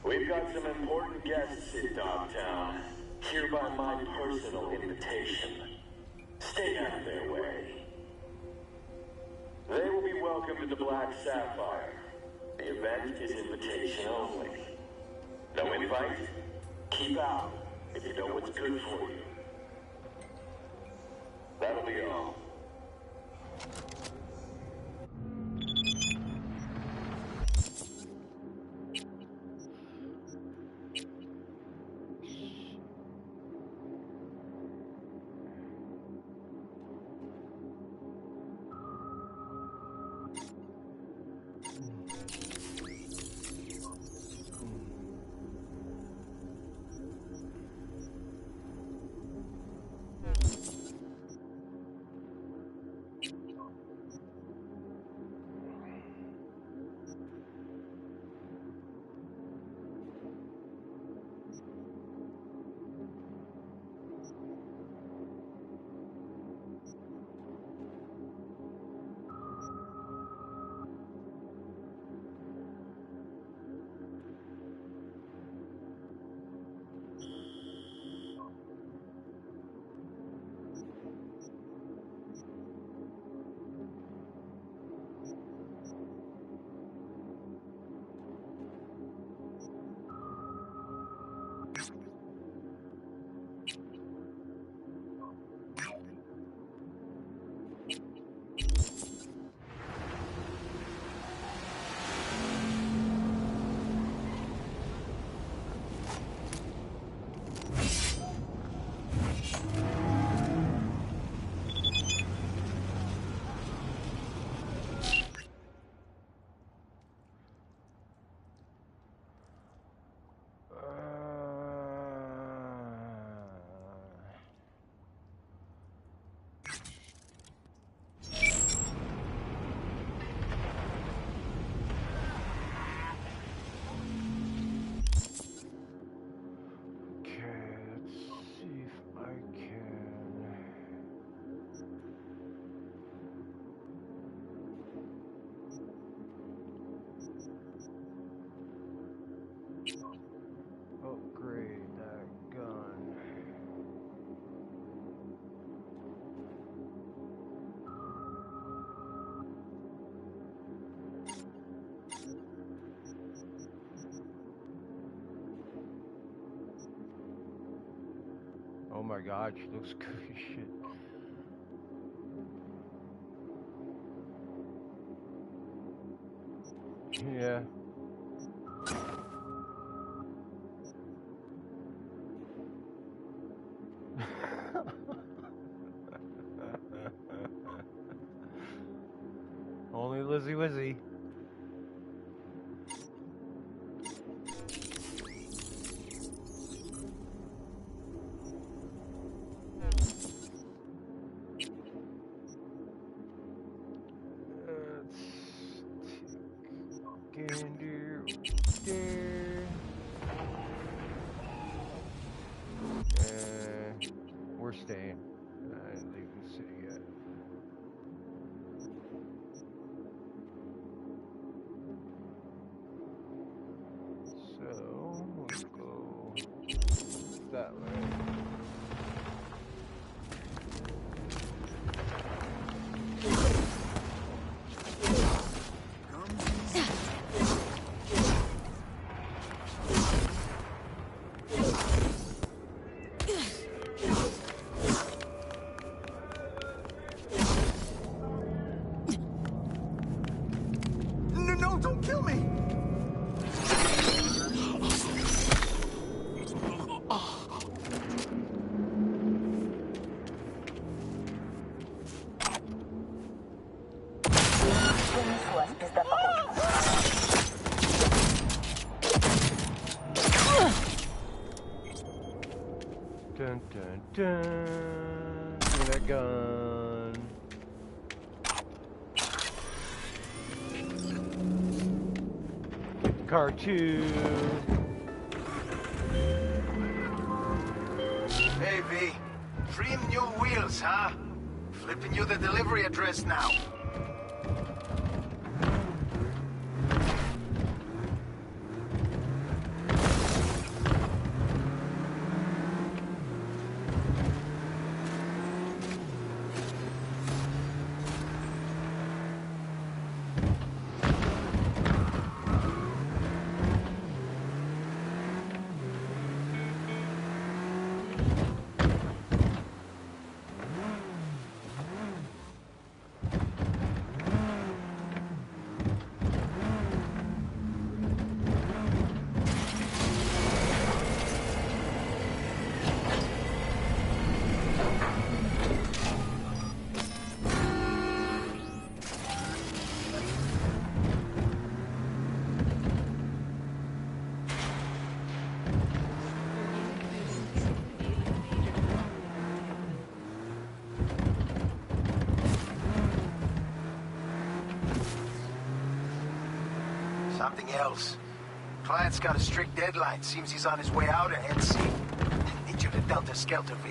We've got some important guests in Dogtown, here by my personal invitation. Stay out of their way. They will be welcome to the Black Sapphire. The event is invitation only. No invite? Keep out, if you know what's good for you. That'll be all. Upgrade that gun. Oh my god, she looks good as shit. Yeah. Only Lizzie Wizzy. We're staying. I ain't leaving the city yet. So we'll go that way. No, don't kill me! Dun dun dun. Give me that gun. Cartoon. Hey, V. Trim new wheels, huh? Flipping you the delivery address now. Something else. Client's got a strict deadline. Seems he's on his way out ahead sea. Need you to Delta Skelter, V.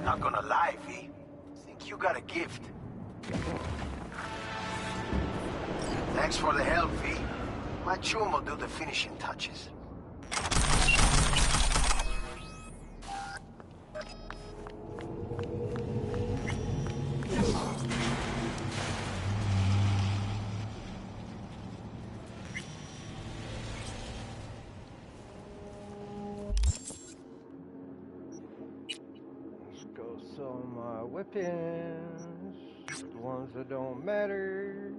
Not gonna lie, V. Think you got a gift. Thanks for the help, V. My chum will do the finishing touches. Go sell my weapons, the ones that don't matter.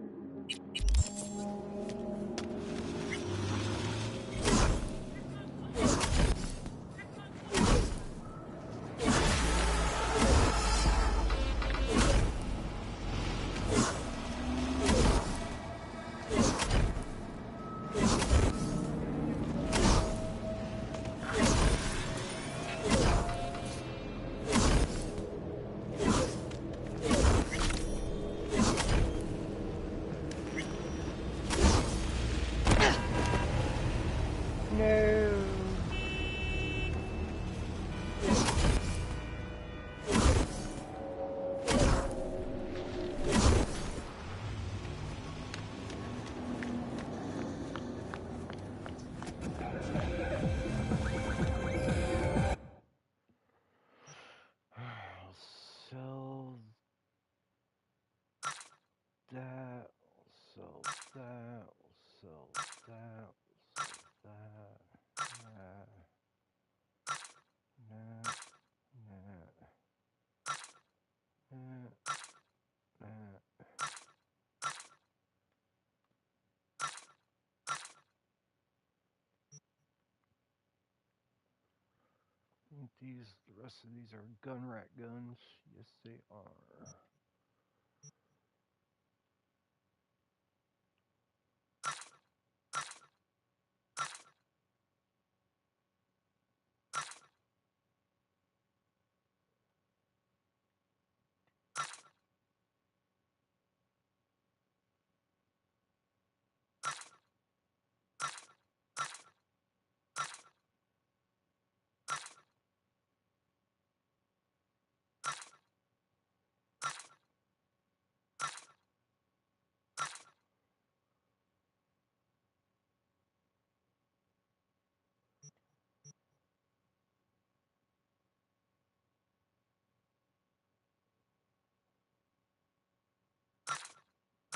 The rest of these are gun rack guns. Yes, they are.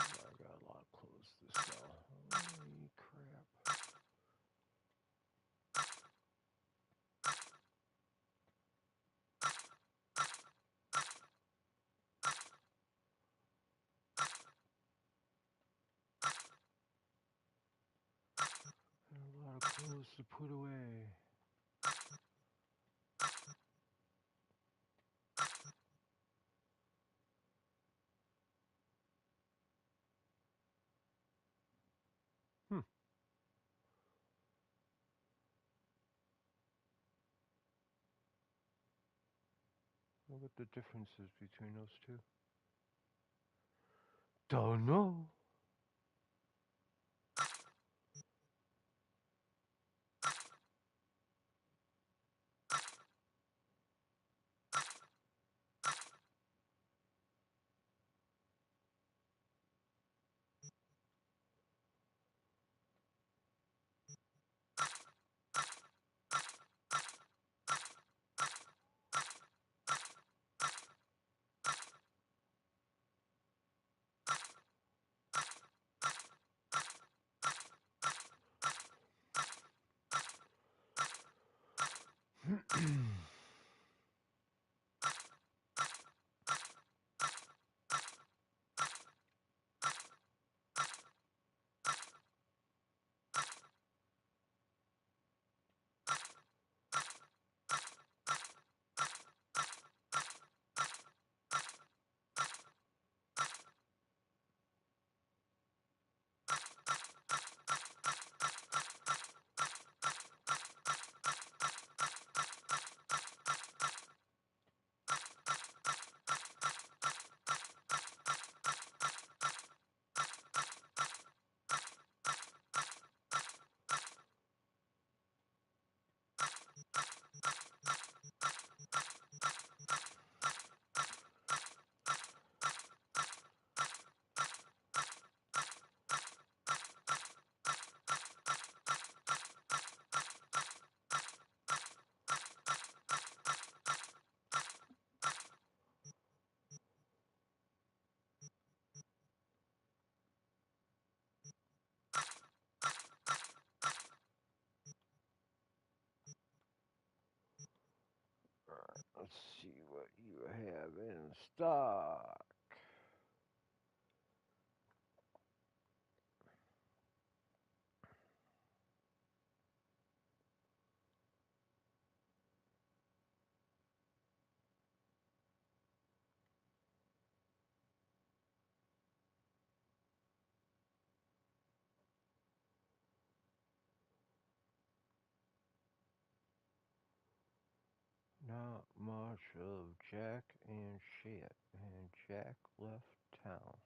I got a lot of clothes to sell. Holy crap. A lot of clothes to put away. what the difference is between those two. Don't know. Let's see what you have in stock. Not much of Jack and shit, and Jack left town.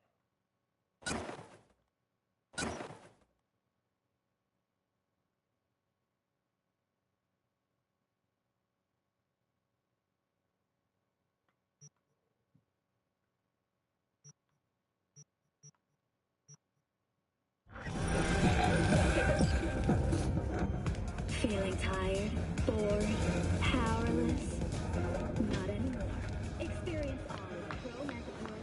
Feeling tired, bored, powerless? Not anymore. Experience all of Pro Manticore's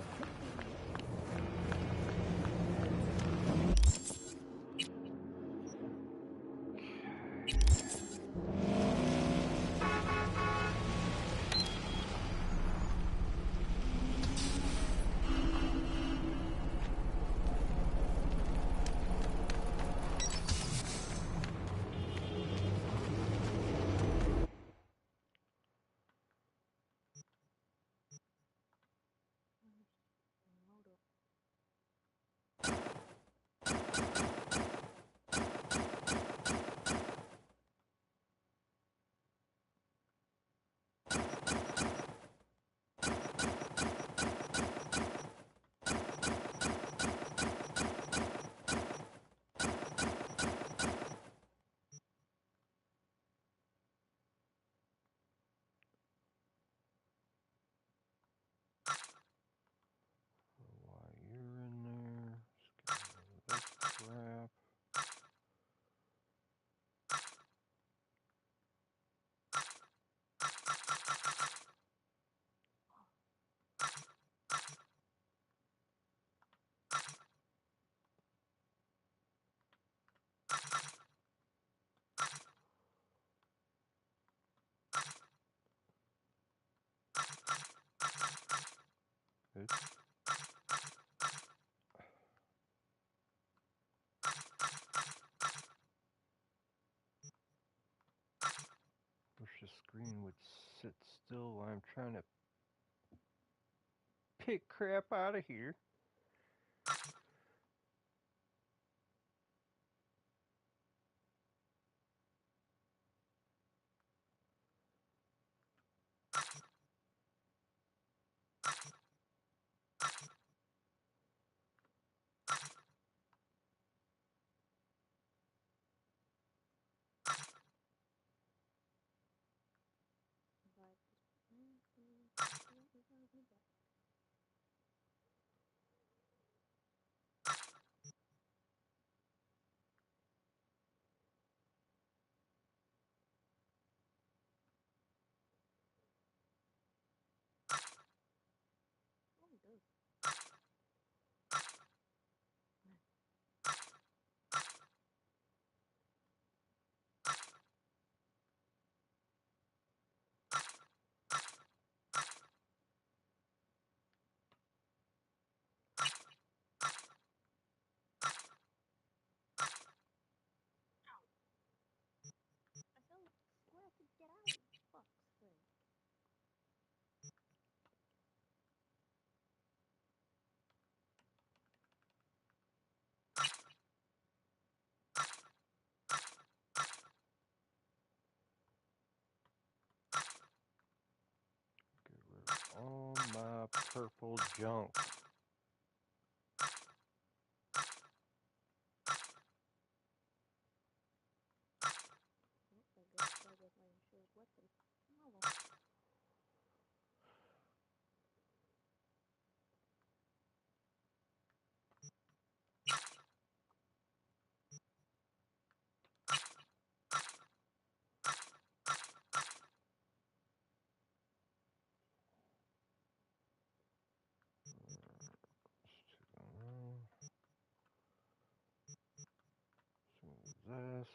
'Wish the screen would sit still while I'm trying to pick crap out of here. purple junk. This.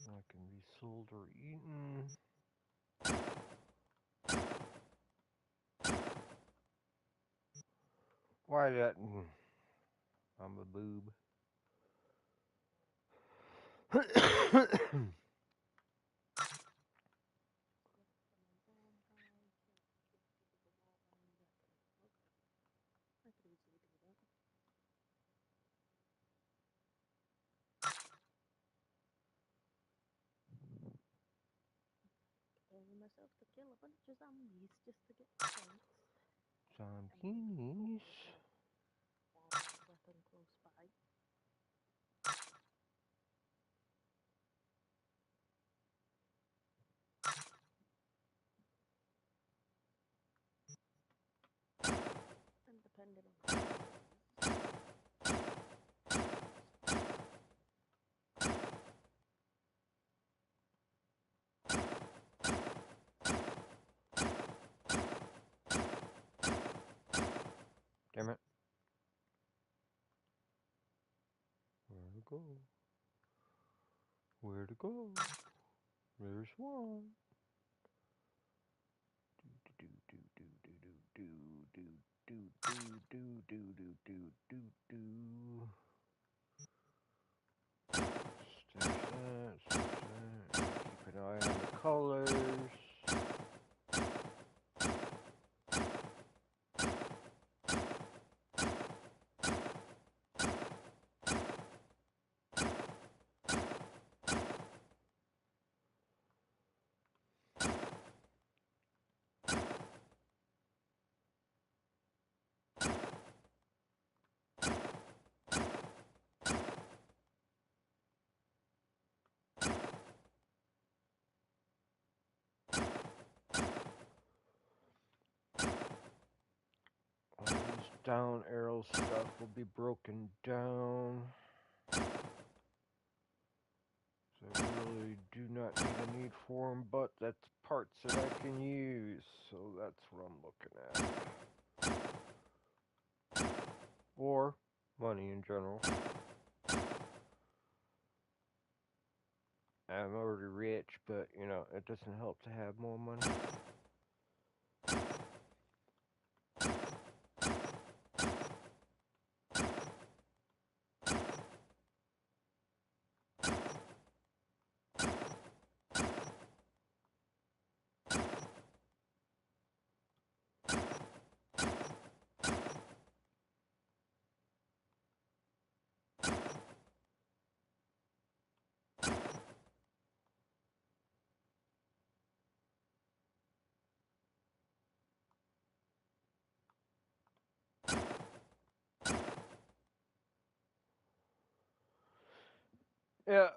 That can be sold or eaten. Why that? I'm a boob. Myself to kill a bunch of zombies just to get points. Zombies. Weapon close by. And depending on Damn it. Where to go? Where to go? There's one. Do do do do do do do do do do do do do do. Stash that, stash that. Keep an eye on the colors. All these down arrow stuff will be broken down. So I really do not need for them, but that's parts that I can use. So that's what I'm looking at. Or money in general. I'm already rich, but you know, it doesn't help to have more money. Yeah,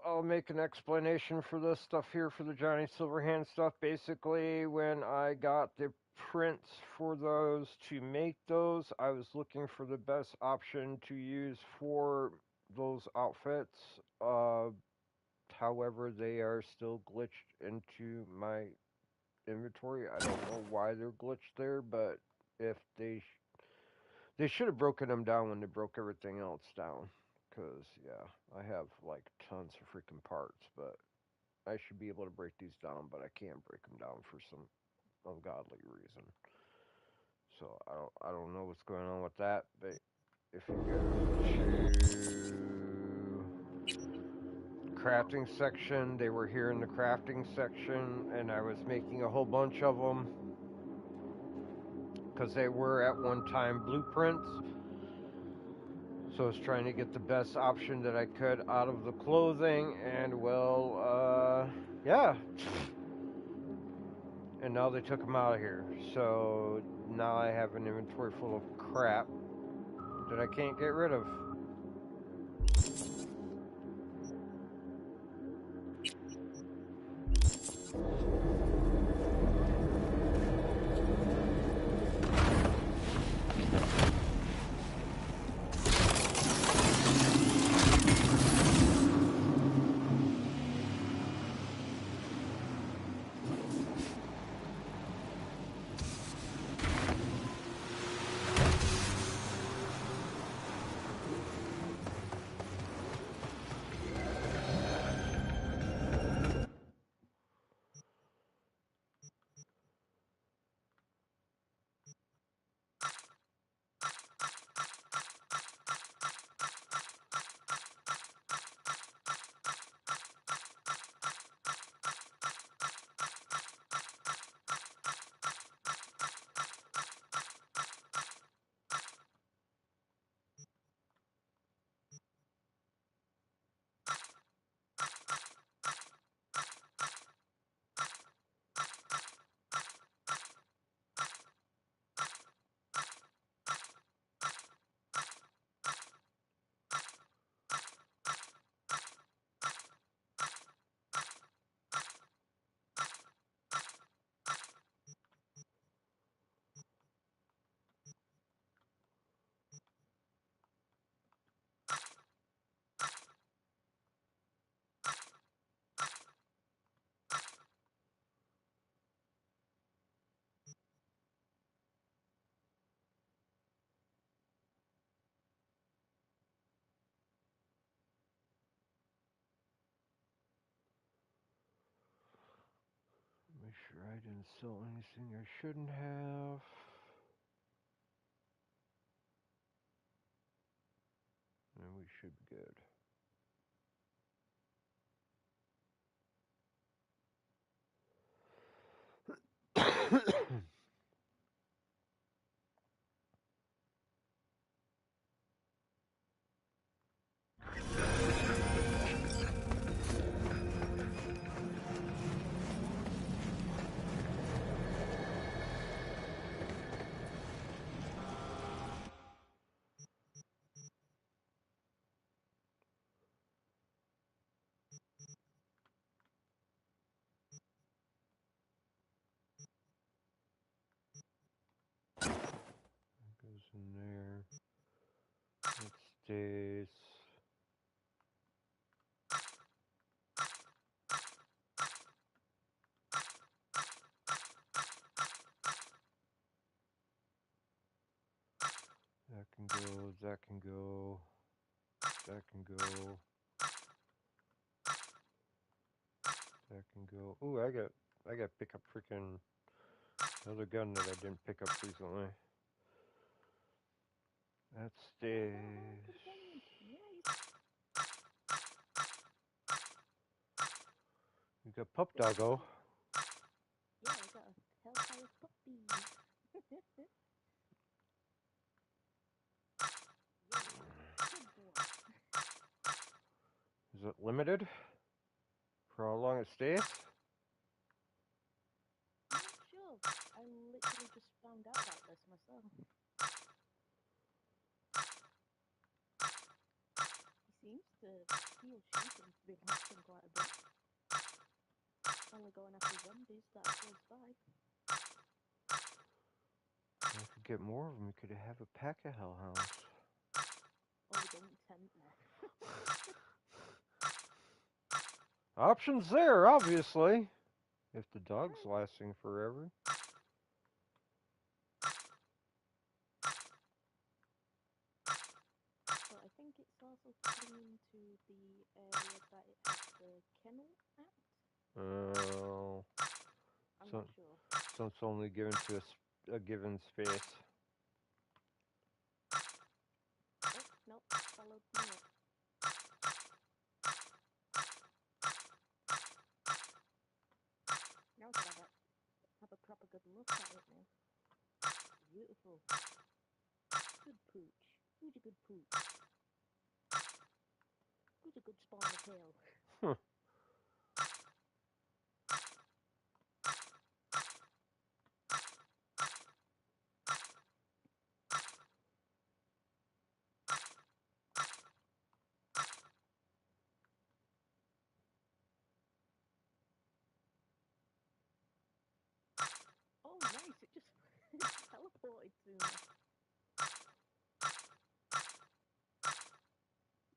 I'll make an explanation for this stuff here for the Johnny Silverhand stuff. Basically, when I got the prints for those to make those, I was looking for the best option to use for those outfits. However, they are still glitched into my inventory. I don't know why they're glitched there, but if they should have broken them down when they broke everything else down. Because, yeah, I have, like, tons of freaking parts, but I should be able to break these down, but I can't break them down for some ungodly reason. So, I don't know what's going on with that, but if you go to crafting section. They were here in the crafting section, and I was making a whole bunch of them because they were at one time blueprints. So I was trying to get the best option that I could out of the clothing, and well, yeah. And now they took them out of here. So now I have an inventory full of crap that I can't get rid of. Make sure I didn't sell anything I shouldn't have. And we should be good. Goes in there. It stays. That can go, that can go, that can go, that can go. Ooh, I got to pick up freaking another gun that I didn't pick up recently. That stays. You got pup doggo. Yeah, I got a hellfire puppy. Is it limited for how long it stays? I'm not sure. I literally just found out about this myself. He or she seems to be lasting quite a bit. Only going after zombies that are close by. I could get more of them. You could have a pack of hellhounds. Oh, don't tempt me. Options there, obviously. If the dog's lasting forever. But I think it's also coming into the area that it has the kennel at. Oh. I'm So, not sure. so it's only given to a given space. Oh, nope, followed me up. poop. Who's a good spawn of tail? Huh. Oh, nice! It just teleported to me.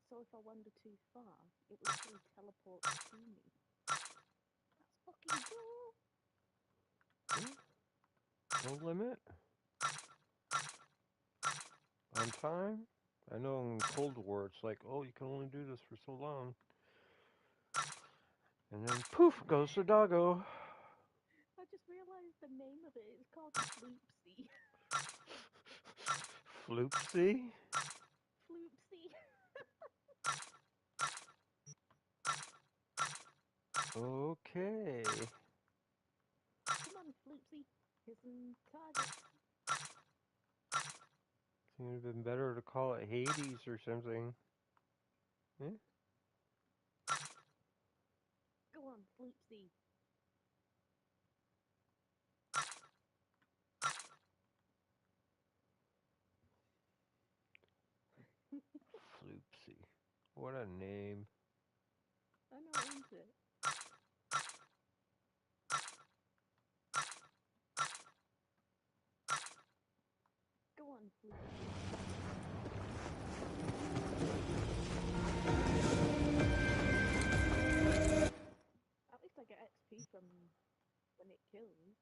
So if I wander too far, it literally teleports to me. That's fucking cool! No limit? On time? I know in Cold War it's like, oh, you can only do this for so long. And then poof goes the doggo. I just realised the name of it. It's called Floopsy. Floopsy? Floopsy. Okay. Come on, Floopsy. Here's some targets. It would have been better to call it Hades or something. Eh? Go on, Floopsy. Floopsy. What a name. I know, isn't it? Go on, Floopsy. At least I get XP from when it kills.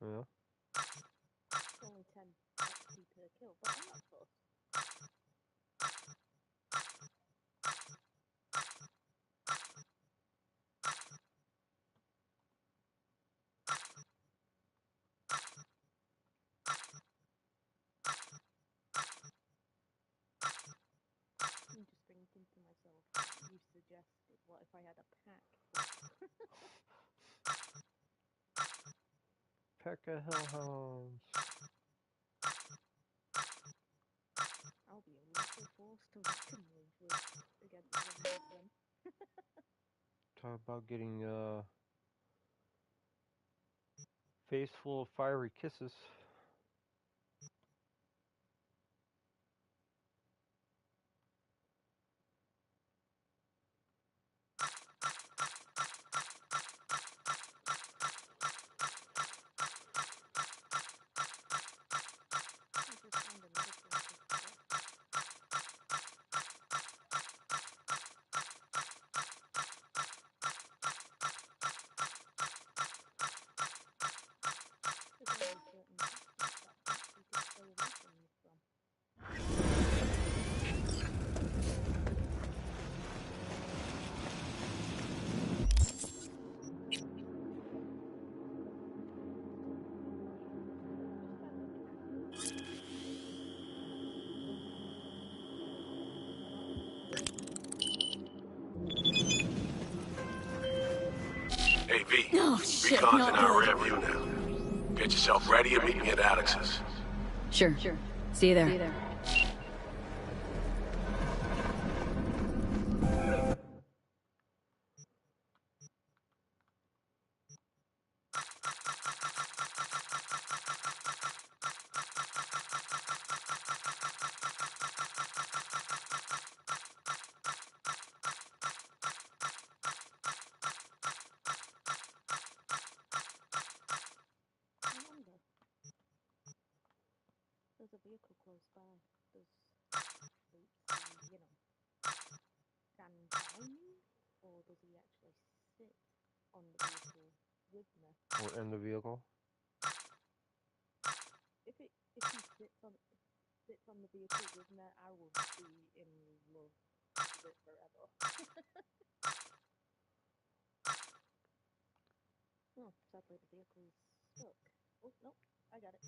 Yeah. It's only 10 XP per kill, but I'm not fussed. I'm just thinking to myself, you suggested, what if I had a pack? Pack of hellhounds. I'll be a lethal force to reckon with against zombies then. Talk about getting a face full of fiery kisses. I just found another place to stop. There's only certain distance that you can stay away from me from. Hey, V. Oh, shit, Recon's not in our good. rear view now. Get yourself ready and meet me at Alex's. Sure. See you there. I wonder. There's a vehicle close by. Does Floopsy, stand by me? Or does he actually sit on the vehicle with me? Or in the vehicle. If he sits on the vehicle with me, I will be in love with it forever. Oh, sadly the vehicle's stuck. Oh, nope, I got it.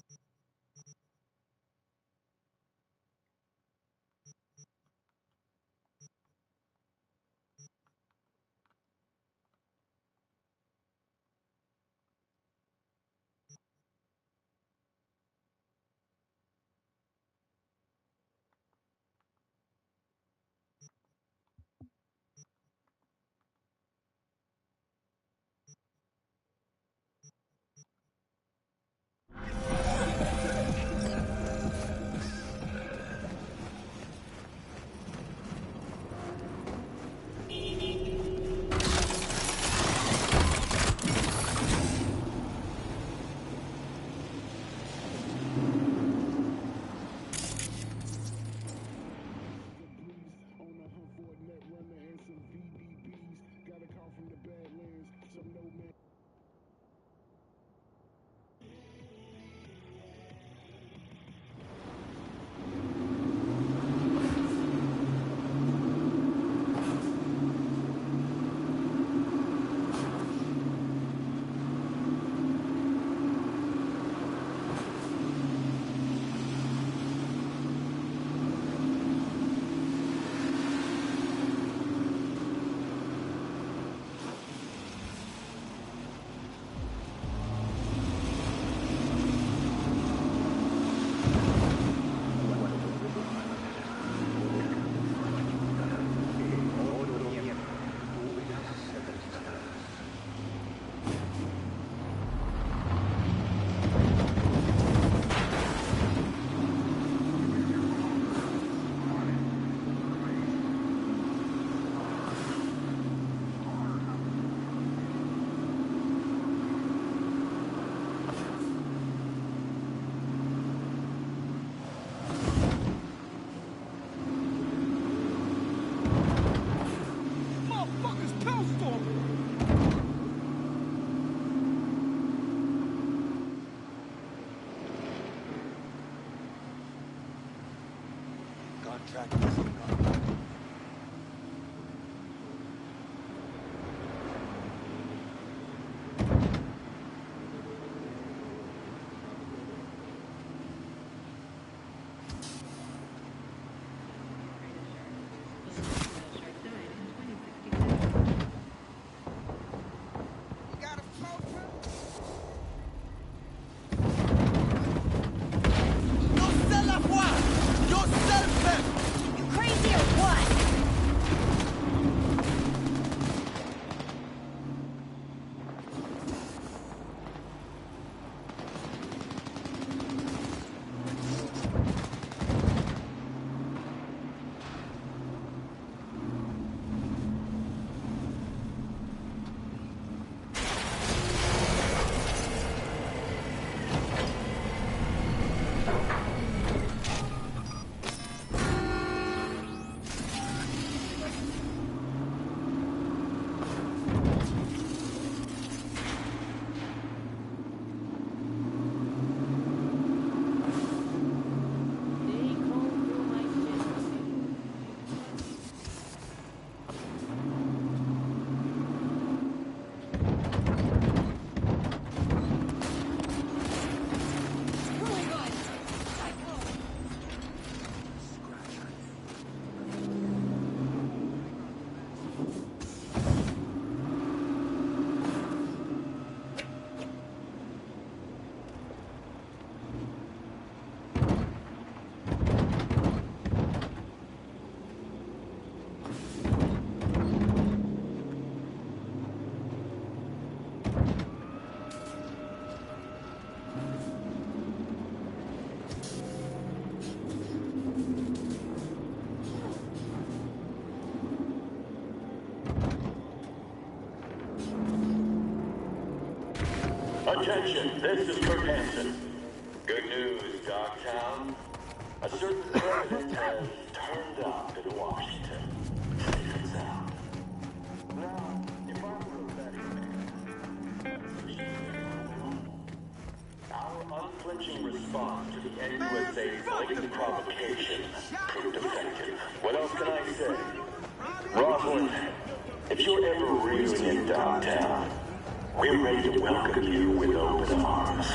tracking this car. Attention, this is Kurt Hansen. Good news, Dogtown. A certain president has turned up in Washington. Safe and sound. Now, if I were a betting man, our unflinching response to the NUSA's blatant provocation proved effective. What else can I say? Roslyn, if you're ever really in Dogtown, we're ready to welcome you with open arms.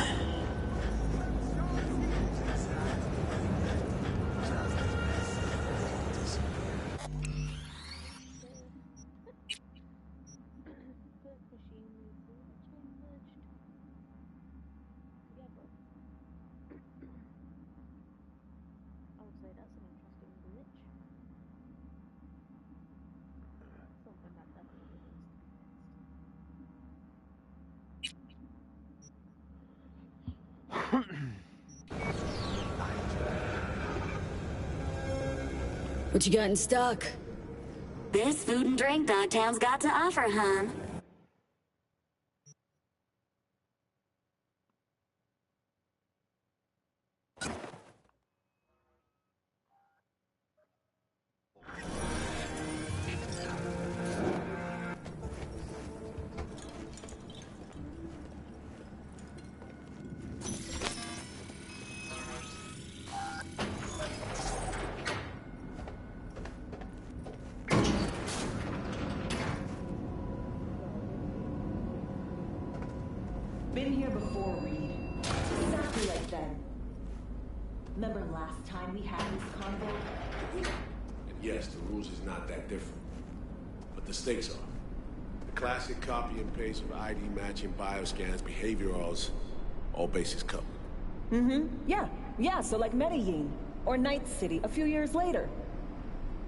What you got in stock? This food and drink Dogtown's got to offer, hon. Been here before, Reed. Exactly like then. Remember last time we had this convo? And yes, the rules is not that different. But the stakes are. The classic copy and paste of ID matching, bioscans, behaviorals, all bases covered. Yeah, so like Medellin. Or Night City a few years later.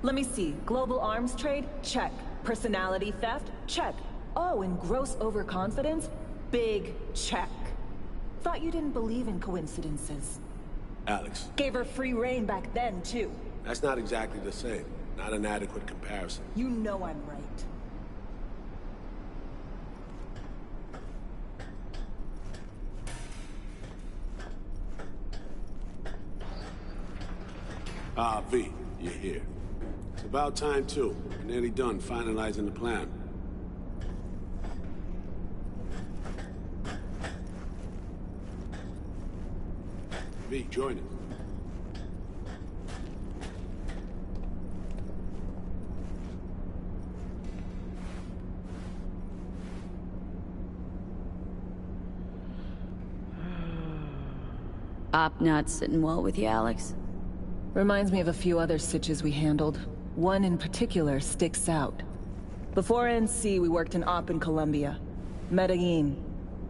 Let me see. Global arms trade? Check. Personality theft? Check. Oh, and gross overconfidence? Big check. Thought you didn't believe in coincidences. Alex. Gave her free reign back then, too. That's not exactly the same. Not an adequate comparison. You know I'm right. Ah, V, you're here. It's about time, too. We're nearly done finalizing the plan. V, join us. Op not sitting well with you, Alex? Reminds me of a few other sitches we handled. One in particular sticks out. Before NC, we worked in Op in Colombia. Medellin.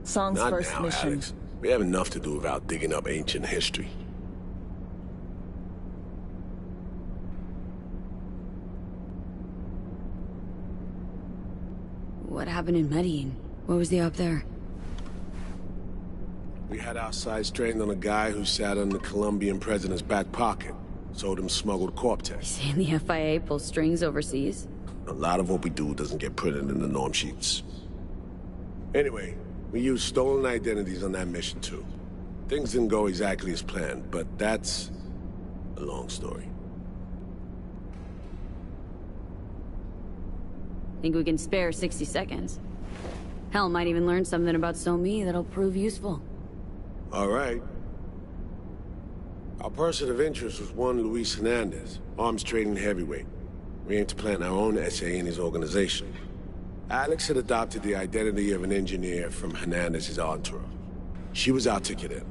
Song's Not first now, mission. Alex. We have enough to do without digging up ancient history. What happened in Medellin? What was the op there? We had our sights trained on a guy who sat on the Colombian president's back pocket. Sold him smuggled corpses. Saying the FIA pulls strings overseas? A lot of what we do doesn't get printed in the norm sheets. Anyway, we used stolen identities on that mission too. Things didn't go exactly as planned, but that's a long story. Think we can spare 60 seconds? Hell, might even learn something about So-Me that'll prove useful. All right. Our person of interest was one Luis Hernandez, arms trading heavyweight. We aim to plant our own SA in his organization. Alex had adopted the identity of an engineer from Hernandez's entourage. She was our ticket in.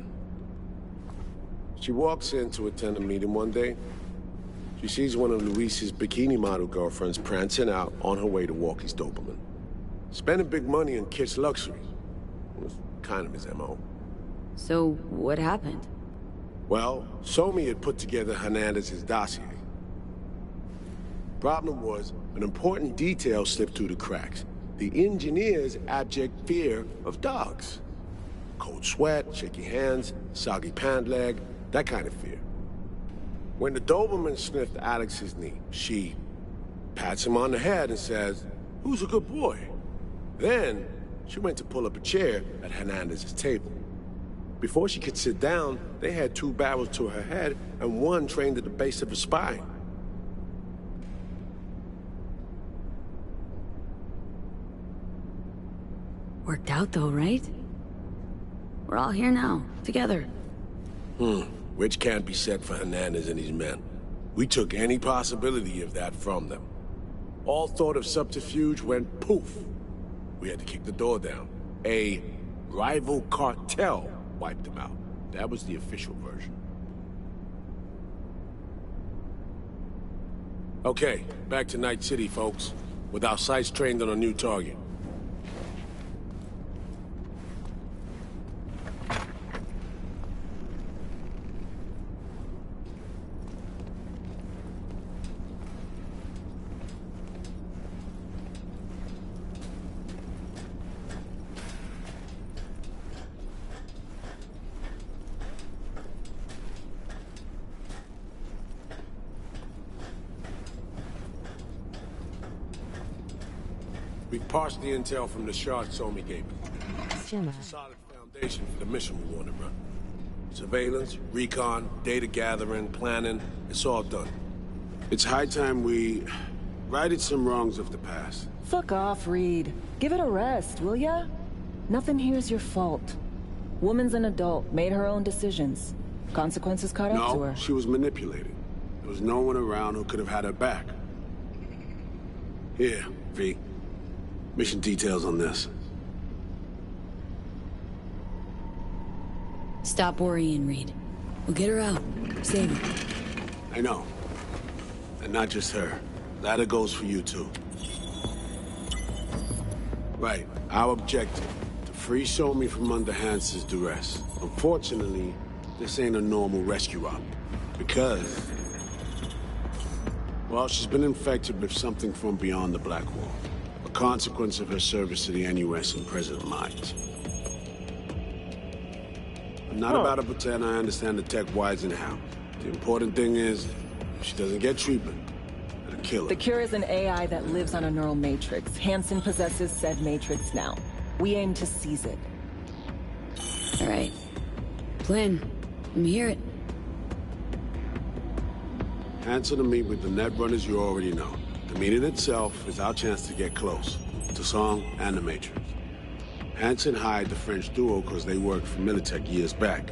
She walks in to attend a meeting one day. She sees one of Luis's bikini model girlfriends prancing out on her way to walk his Doberman. Spending big money on kitsch luxury. Was kind of his MO. So, what happened? Well, So-Me had put together Hernandez's dossier. Problem was, an important detail slipped through the cracks. The engineer's abject fear of dogs. Cold sweat, shaky hands, soggy pant leg, that kind of fear. When the Doberman sniffed Alex's knee, she pats him on the head and says, "Who's a good boy?" Then, she went to pull up a chair at Hernandez's table. Before she could sit down, they had 2 barrels to her head and one trained at the base of her spine. Worked out though, right? We're all here now, together. Which can't be said for Hernandez and his men. We took any possibility of that from them. All thought of subterfuge went poof. We had to kick the door down. A rival cartel wiped them out. That was the official version. Okay, back to Night City, folks. With our sights trained on a new target. We've parsed the intel from the shard So-Me gave us. It's a solid foundation for the mission we want to run. Surveillance, recon, data gathering, planning, it's all done. It's high time we righted some wrongs of the past. Fuck off, Reed. Give it a rest, will ya? Nothing here's your fault. Woman's an adult, made her own decisions. Consequences caught up to her. No, she was manipulated. There was no one around who could have had her back. Here, V. Mission details on this. Stop worrying, Reed. We'll get her out. Save her. I know. And not just her. That goes for you, too. Right. Our objective. To free So-Me from under Hansen's duress. Unfortunately, this ain't a normal rescue op. Because... well, she's been infected with something from beyond the Black Wall. A consequence of her service to the NUS and President Mines. I'm not about to pretend I understand the tech whys and how. The important thing is, if she doesn't get treatment, it'll kill her. The cure is an AI that lives on a neural matrix. Hansen possesses said matrix now. We aim to seize it. All right. Plan. Let me hear it. Answer to meet with the net runners you already know. The meeting itself is our chance to get close. To Song and the Matrix. Hansen hired the French duo because they worked for Militech years back.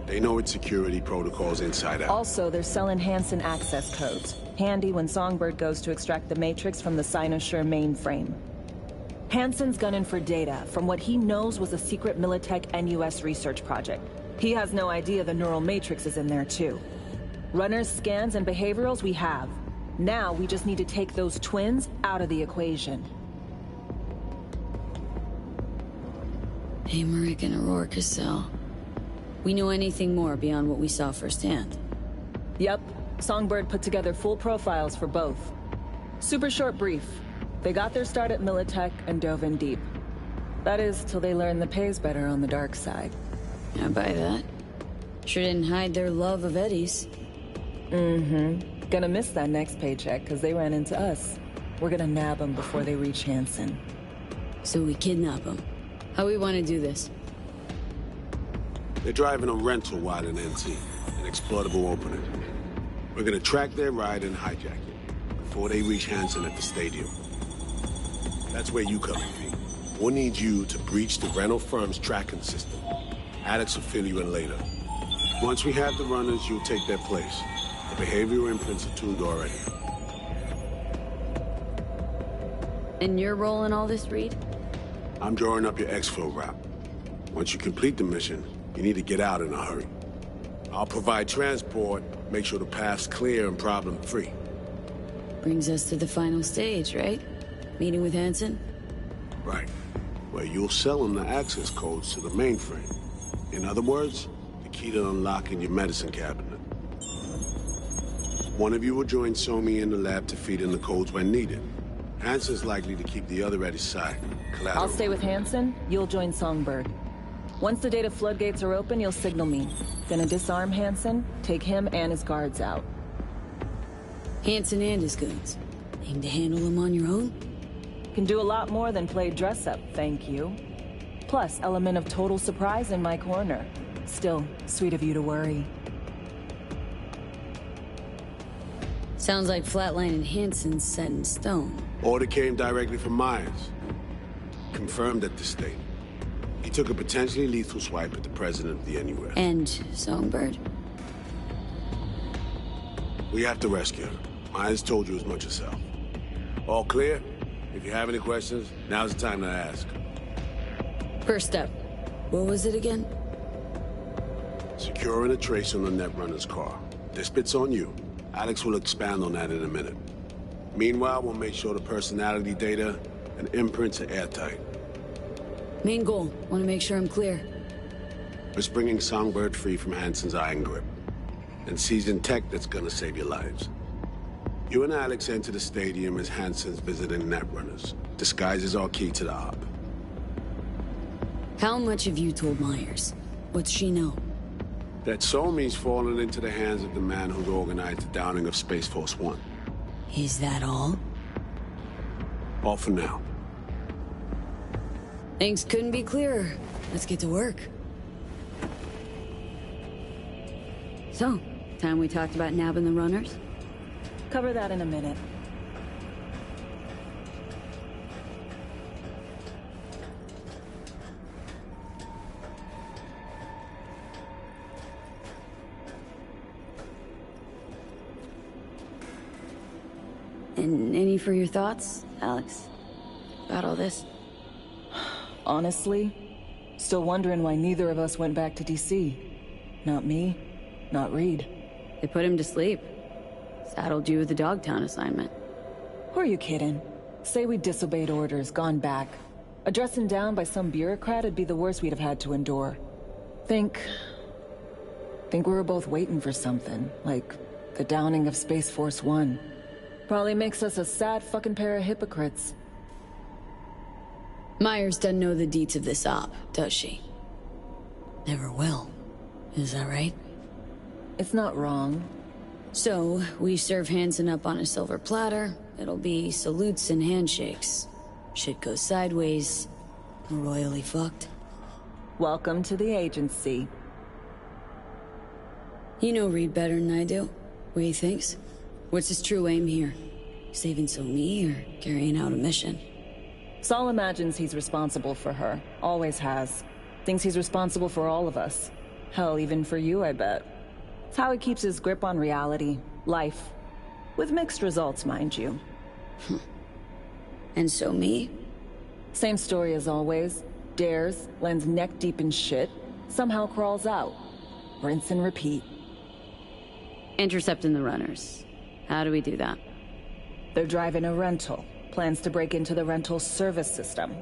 They know its security protocols inside out. Also, they're selling Hansen access codes. Handy when Songbird goes to extract the Matrix from the Cynosure mainframe. Hansen's gunning for data from what he knows was a secret Militech NUS research project. He has no idea the neural matrix is in there too. Runners, scans, and behaviorals we have. Now we just need to take those twins out of the equation. Amaric and Aurora Cassell. We know anything more beyond what we saw firsthand? Yep. Songbird put together full profiles for both. Super short brief. They got their start at Militech and dove in deep. That is, till they learned the pay's better on the dark side. I buy that. Sure didn't hide their love of Eddie's. Mm-hmm. Gonna miss that next paycheck, because they ran into us. We're gonna nab them before they reach Hansen. So we kidnap them. How we want to do this? They're driving a rental while in NT, an exploitable opening. We're gonna track their ride and hijack it before they reach Hansen at the stadium. That's where you come in, V. We'll need you to breach the rental firm's tracking system. Alex will fill you in later. Once we have the runners, you'll take their place. The behavioral imprints are tuned already. And your role in all this, Reed? I'm drawing up your exfil route. Once you complete the mission, you need to get out in a hurry. I'll provide transport, make sure the path's clear and problem-free. Brings us to the final stage, right? Meeting with Hansen? Right. Where you'll sell him the access codes to the mainframe. In other words, the key to unlocking your medicine cabinet. One of you will join Somi in the lab to feed in the codes when needed. Hansen's likely to keep the other at his side. Collateral. I'll stay with Hansen, you'll join Songbird. Once the data floodgates are open, you'll signal me. Gonna disarm Hansen, take him and his guards out. Hansen and his goons. Aim to handle them on your own? Can do a lot more than play dress-up, thank you. Plus, element of total surprise in my corner. Still, sweet of you to worry. Sounds like Flatline and Hansen's set in stone. Order came directly from Myers. Confirmed at the state. He took a potentially lethal swipe at the president of the NUS. And Songbird? We have to rescue him. Myers told you as much yourself. All clear? If you have any questions, now's the time to ask. First up, what was it again? Securing a trace on the Netrunner's car. This bit's on you. Alex will expand on that in a minute. Meanwhile, we'll make sure the personality data and imprints are airtight. Main goal, want to make sure I'm clear. We're bringing Songbird free from Hansen's iron grip. And seasoned tech that's gonna save your lives. You and Alex enter the stadium as Hansen's visiting Netrunners. Disguise is our key to the op. How much have you told Myers? What's she know? That Somi's fallen into the hands of the man who's organized the downing of Space Force 1. Is that all? All for now. Things couldn't be clearer. Let's get to work. So, time we talked about nabbing the runners? Cover that in a minute. And any for your thoughts, Alex? About all this? Honestly, still wondering why neither of us went back to DC. Not me, not Reed. They put him to sleep. Saddled you with the Dogtown assignment. Who are you kidding? Say we disobeyed orders, gone back. Addressing down by some bureaucrat would be the worst we'd have had to endure. Think we were both waiting for something, like the downing of Space Force 1. Probably makes us a sad fucking pair of hypocrites. Myers doesn't know the deets of this op, does she? Never will. Is that right? It's not wrong. So, we serve Hansen up on a silver platter. It'll be salutes and handshakes. Shit goes sideways. We're royally fucked. Welcome to the agency. You know Reed better than I do. What he thinks? What's his true aim here? Saving Somi or carrying out a mission? Saul imagines he's responsible for her. Always has. Thinks he's responsible for all of us. Hell, even for you, I bet. It's how he keeps his grip on reality. Life. With mixed results, mind you. And Somi? Same story as always. Dares, lands neck deep in shit, somehow crawls out. Rinse and repeat. Intercepting the runners. How do we do that? They're driving a rental. Plans to break into the rental service system.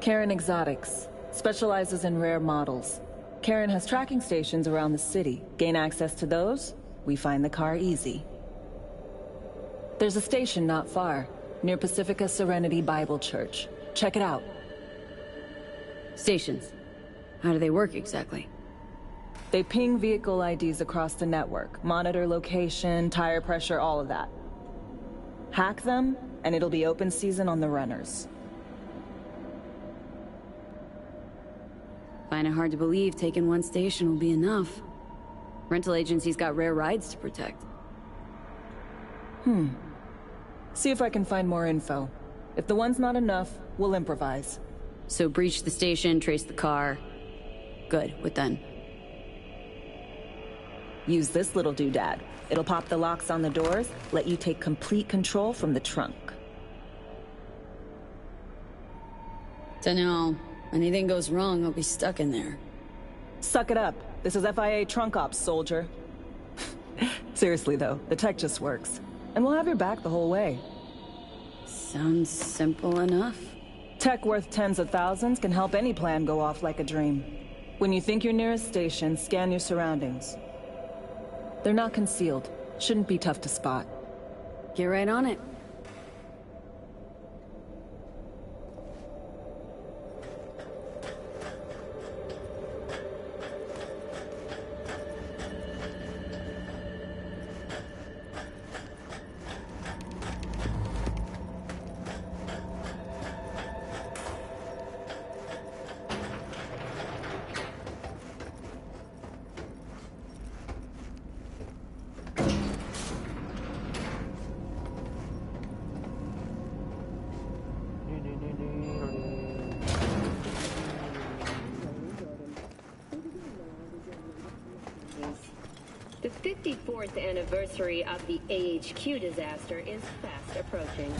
Karen Exotics. Specializes in rare models. Karen has tracking stations around the city. Gain access to those, we find the car easy. There's a station not far, near Pacifica Serenity Bible Church. Check it out. Stations. How do they work exactly? They ping vehicle IDs across the network, monitor location, tire pressure, all of that. Hack them, and it'll be open season on the runners. Find it hard to believe taking one station will be enough. Rental agency's got rare rides to protect. See if I can find more info. If the one's not enough, we'll improvise. So breach the station, trace the car. Good, what then? Use this little doodad. It'll pop the locks on the doors, let you take complete control from the trunk. Dunno. Anything goes wrong, I'll be stuck in there. Suck it up. This is FIA trunk ops, soldier. Seriously though, the tech just works. And we'll have your back the whole way. Sounds simple enough. Tech worth tens of thousands can help any plan go off like a dream. When you think you're near a station, scan your surroundings. They're not concealed. Shouldn't be tough to spot. Get right on it. The 54th anniversary of the AHQ disaster is fast approaching.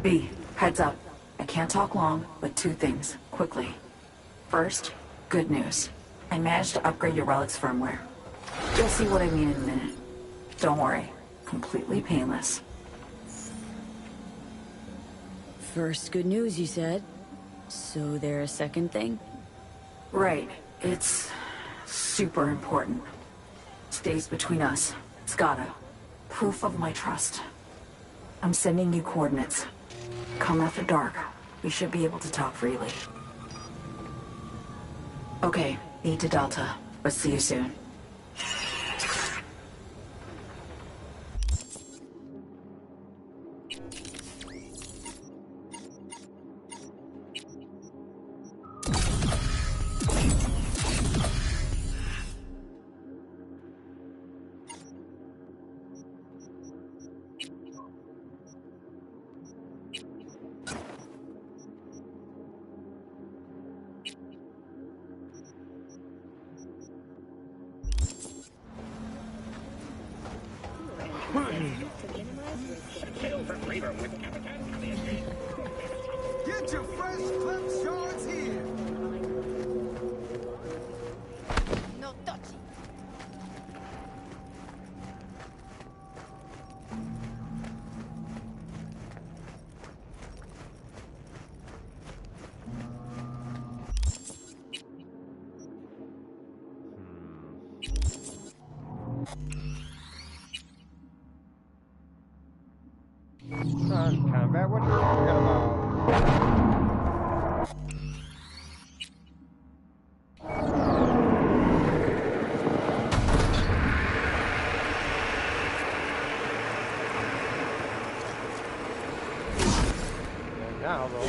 B, heads up. I can't talk long, but two things, quickly. First, good news. I managed to upgrade your relic's firmware. You'll see what I mean in a minute. Don't worry, completely painless. First good news, you said. So there a second thing? Right, it's super important. Stays between us. It's gotta. Proof of my trust. I'm sending you coordinates. Come after dark. We should be able to talk freely. Okay, need to Delta, but see you soon. Get your fresh clip shards here. No touchy. Non-combat, what are you talking about? And now, though.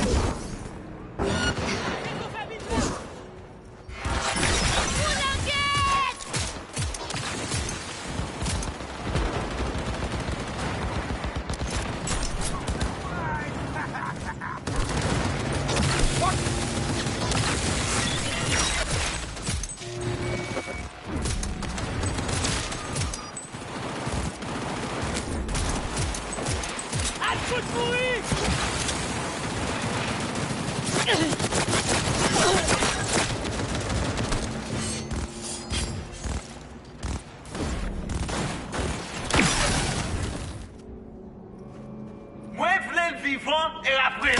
et après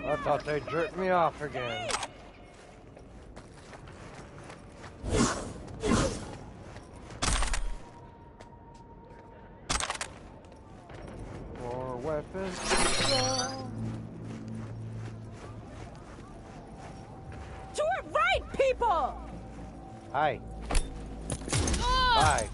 I thought they jerked me off again. More weapons. To our right, people! Hi. Bye.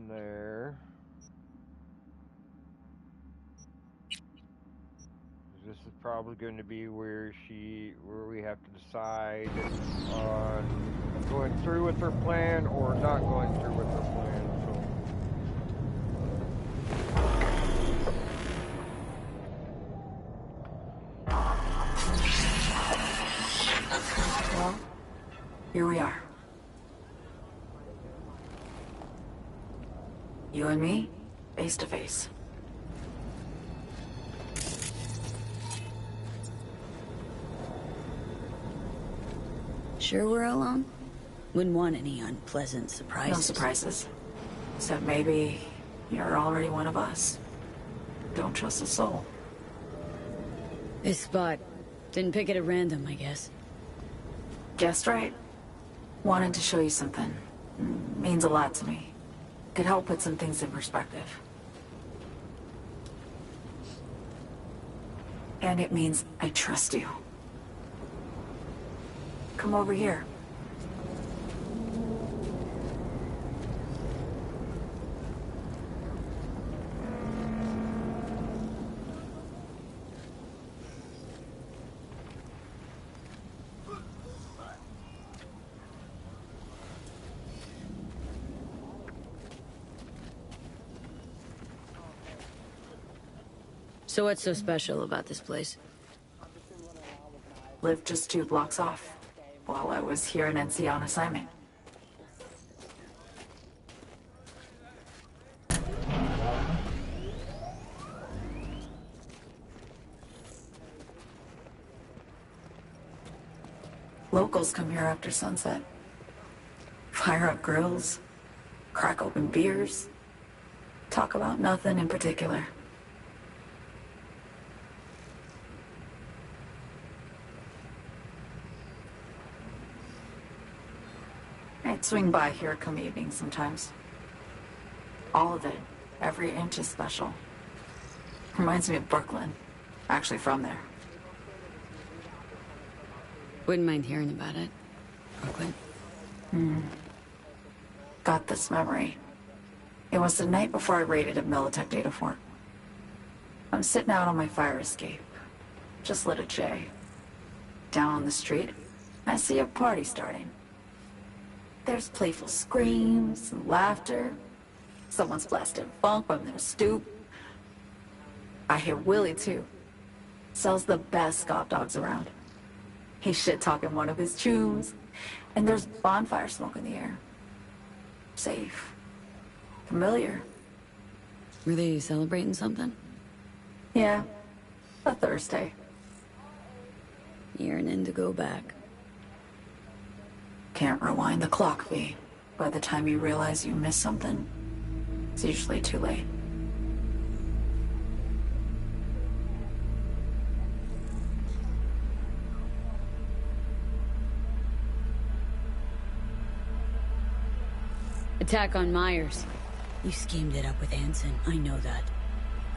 There. This is probably going to be where we have to decide on going through with her plan or not going through with her plan. Well, here we are. You and me, face to face. Sure we're alone? Wouldn't want any unpleasant surprises. No surprises. Except maybe you're already one of us. Don't trust a soul. This spot. Didn't pick it at random, I guess. Guessed right. Wanted to show you something. Means a lot to me. Could help put some things in perspective. And it means I trust you. Come over here. So what's so special about this place? Lived just 2 blocks off, while I was here in NC on assignment. Locals come here after sunset. Fire up grills, crack open beers, talk about nothing in particular. I'd swing by here come evening sometimes. All of it, every inch is special. Reminds me of Brooklyn. Actually from there. Wouldn't mind hearing about it. Brooklyn. Got this memory. It was the night before I raided a Militech data fort. I'm sitting out on my fire escape. Just lit a J. Down on the street, I see a party starting. There's playful screams and laughter. Someone's blasting funk from their stoop. I hear Willie, too. Sells the best scop dogs around. He's shit-talking one of his tunes, and there's bonfire smoke in the air. Safe. Familiar. Were they celebrating something? Yeah. A Thursday. Yearning to go back. Can't rewind the clock, V. By the time you realize you missed something, it's usually too late. Attack on Myers. You schemed it up with Hansen, I know that.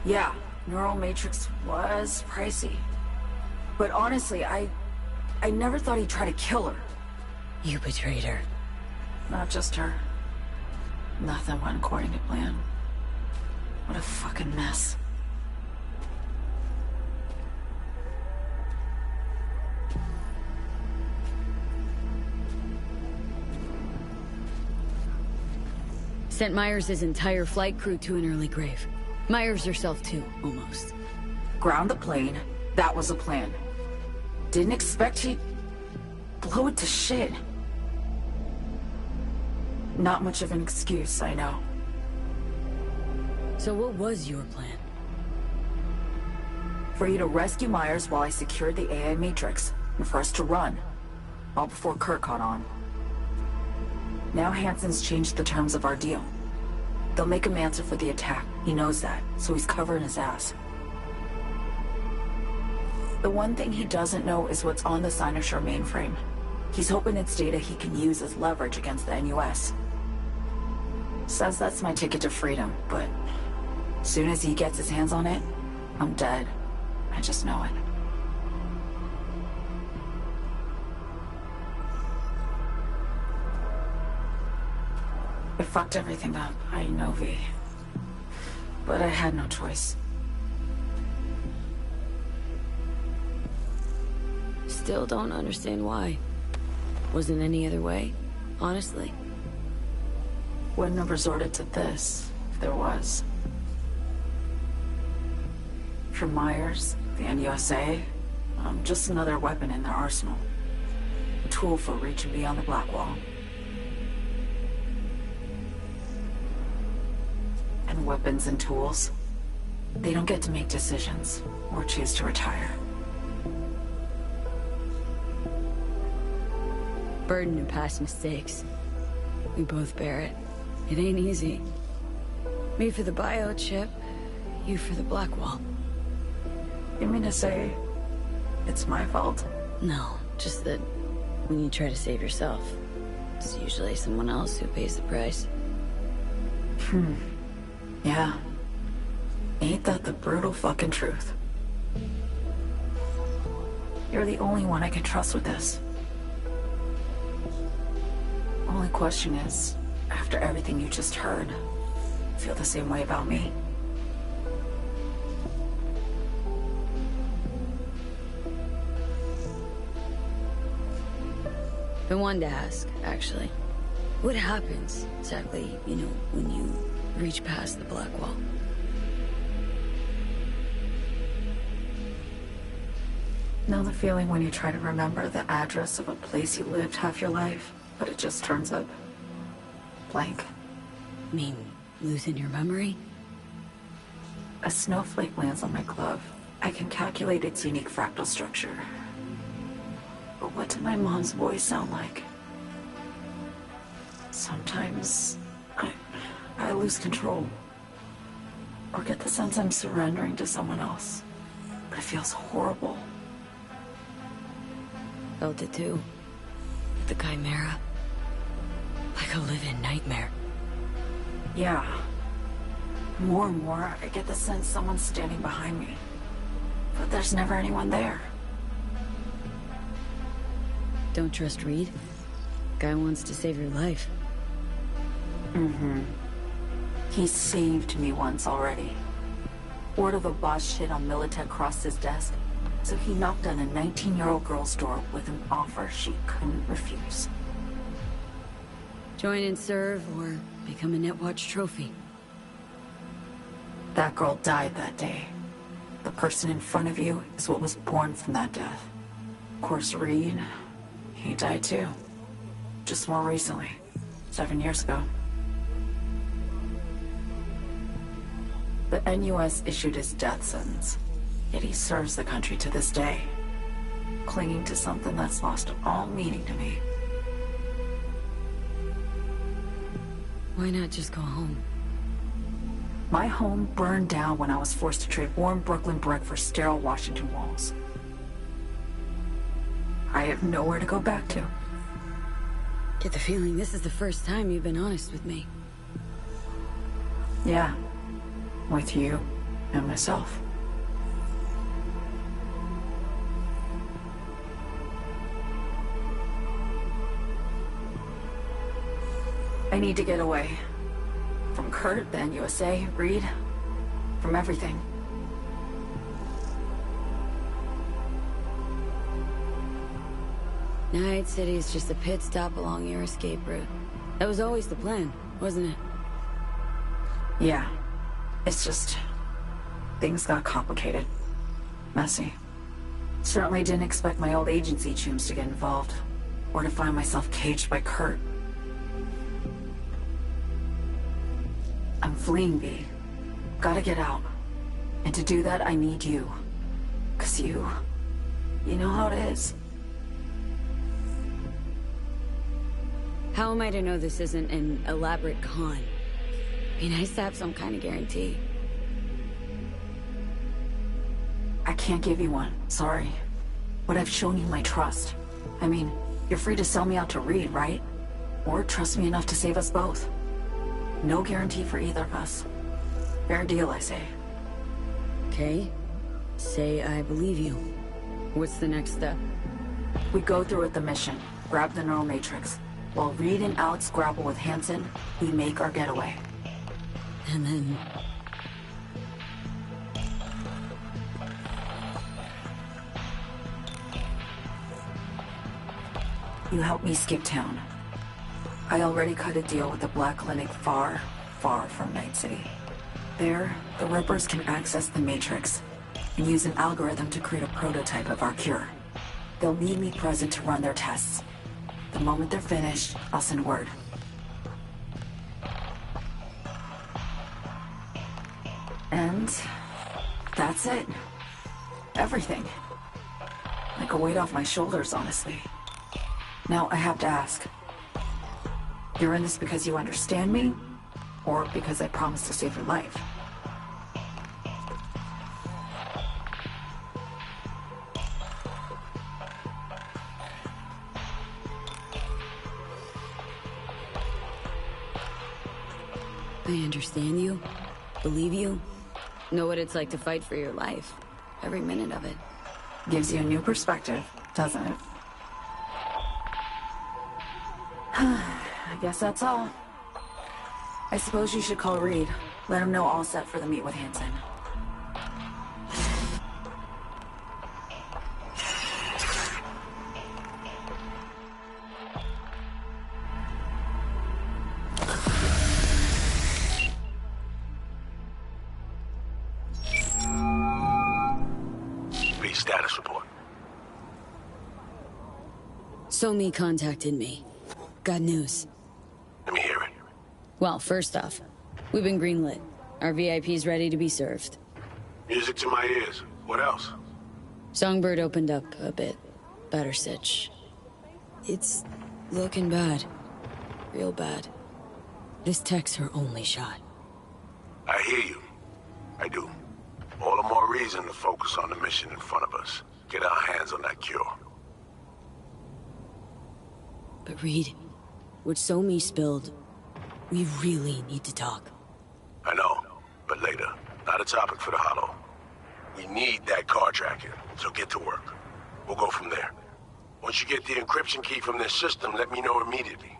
Yeah, Neural Matrix was pricey. But honestly, I never thought he'd try to kill her. You betrayed her. Not just her. Nothing went according to plan. What a fucking mess. Sent Myers' entire flight crew to an early grave. Myers herself too, almost. Ground the plane. That was a plan. Didn't expect he'd blow it to shit. Not much of an excuse, I know. So what was your plan? For you to rescue Myers while I secured the AI Matrix, and for us to run. All before Kurt caught on. Now Hansen's changed the terms of our deal. They'll make him answer for the attack. He knows that, so he's covering his ass. The one thing he doesn't know is what's on the Cynosure mainframe. He's hoping it's data he can use as leverage against the NUS. Says that's my ticket to freedom, but as soon as he gets his hands on it, I'm dead. I just know it. I fucked everything up, I know, V. But I had no choice. Still don't understand why. Wasn't any other way, honestly. Wouldn't have resorted to this, if there was. For Myers, the NUSA, I'm just another weapon in their arsenal. A tool for reaching beyond the Black Wall. And weapons and tools, they don't get to make decisions, or choose to retire. Burden of past mistakes. We both bear it. It ain't easy. Me for the biochip, you for the Black Wall. You mean to say it's my fault? No, just that when you try to save yourself, it's usually someone else who pays the price. Yeah. Ain't that the brutal fucking truth? You're the only one I can trust with this. Only question is, after everything you just heard, feel the same way about me? Been wanting to ask, actually. What happens, exactly, when you reach past the Black Wall? Know the feeling when you try to remember the address of a place you lived half your life, but it just turns up blank? Mean, losing your memory? A snowflake lands on my glove. I can calculate its unique fractal structure. But what did my mom's voice sound like? Sometimes I lose control. Or get the sense I'm surrendering to someone else. But it feels horrible. Felt it too. The chimera. Like a living nightmare. Yeah. More and more, I get the sense someone's standing behind me. But there's never anyone there. Don't trust Reed? Guy wants to save your life. Mm-hmm. He saved me once already. Word of a boss shit on Militech crossed his desk, so he knocked on a 19-year-old girl's door with an offer she couldn't refuse. Join and serve, or become a Netwatch trophy. That girl died that day. The person in front of you is what was born from that death. Of course, Reed, he died too. Just more recently. 7 years ago. The NUS issued his death sentence, yet he serves the country to this day, clinging to something that's lost all meaning to me. Why not just go home? My home burned down when I was forced to trade warm Brooklyn brick for sterile Washington walls. I have nowhere to go back to. Get the feeling this is the first time you've been honest with me. Yeah. With you and myself. I need to get away. From Kurt, then USA, Reed. From everything. Night City's just a pit stop along your escape route. That was always the plan, wasn't it? Yeah. It's just... things got complicated. Messy. Certainly didn't expect my old agency chooms to get involved. Or to find myself caged by Kurt. I'm fleeing, V. Gotta get out. And to do that, I need you. 'Cause you know how it is. How am I to know this isn't an elaborate con? Be nice to have some kind of guarantee. I can't give you one, sorry. But I've shown you my trust. I mean, you're free to sell me out to Reed, right? Or trust me enough to save us both. No guarantee for either of us. Fair deal, I say. Okay. Say I believe you. What's the next step? We go through with the mission, grab the neural matrix. While Reed and Alex grapple with Hansen, we make our getaway. And then... you help me skip town. I already cut a deal with the Black Clinic far, far from Night City. There, the Rippers can access the Matrix and use an algorithm to create a prototype of our cure. They'll need me present to run their tests. The moment they're finished, I'll send word. And that's it. Everything. Like a weight off my shoulders, honestly. Now I have to ask. You're in this because you understand me? Or because I promised to save your life? I understand you. Believe you. Know what it's like to fight for your life. Every minute of it. Gives you a new perspective, doesn't it? I guess that's all. I suppose you should call Reed. Let him know all set for the meet with Hansen. Read status report. Somi contacted me. Got news. Let me hear it. Well, first off, we've been greenlit. Our VIP's ready to be served. Music to my ears. What else? Songbird opened up a bit. Better sitch. It's looking bad. Real bad. This tech's her only shot. I hear you. I do. All the more reason to focus on the mission in front of us. Get our hands on that cure. But Reed, what Somi spilled, we really need to talk. I know, but later. Not a topic for the Hollow. We need that car tracking, so get to work. We'll go from there. Once you get the encryption key from this system, let me know immediately.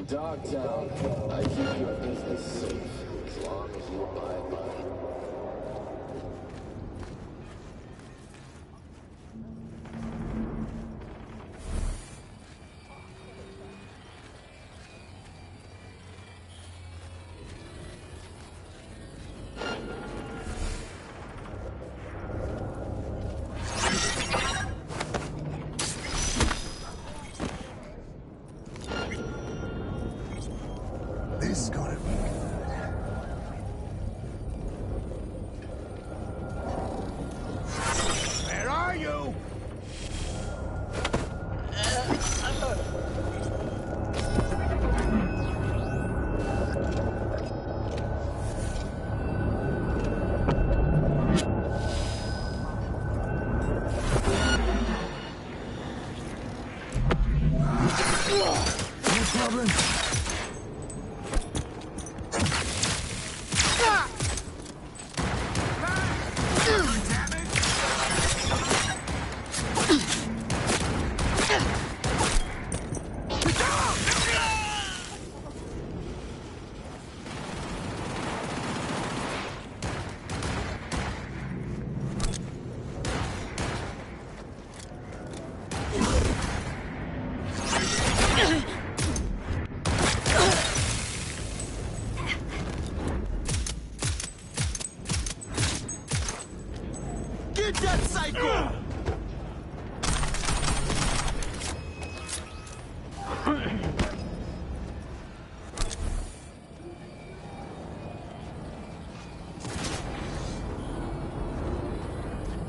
Dogtown, I keep your business safe as long as you abide by it. This is gonna be good. Where are you? No problem. Get that psycho!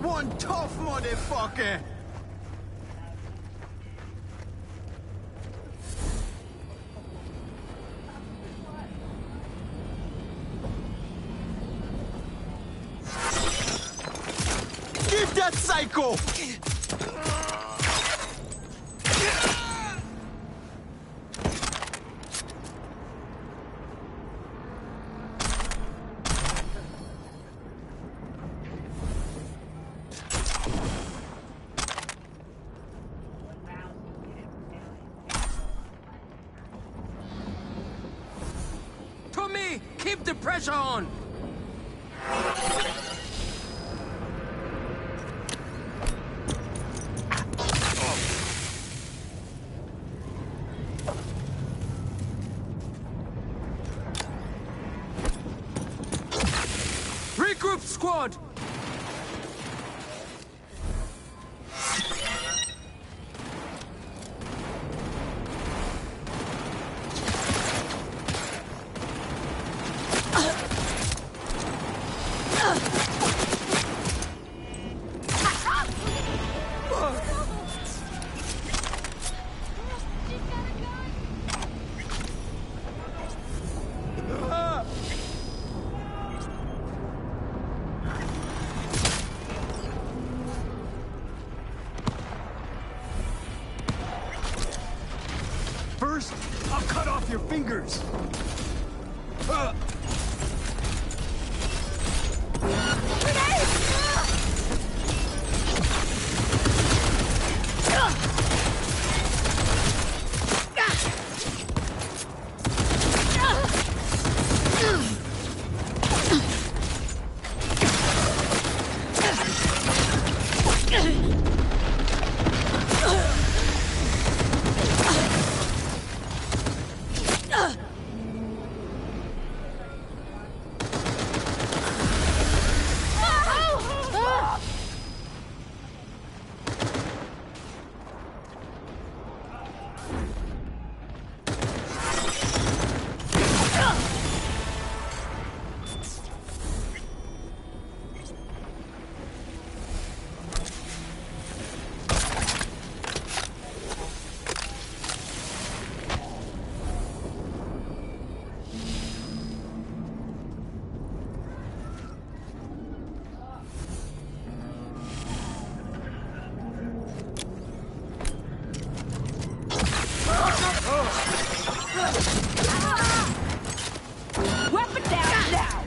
One tough motherfucker! Get that psycho! To me! Keep the pressure on! Regroup, squad! First, I'll cut off your fingers. Weapon down now!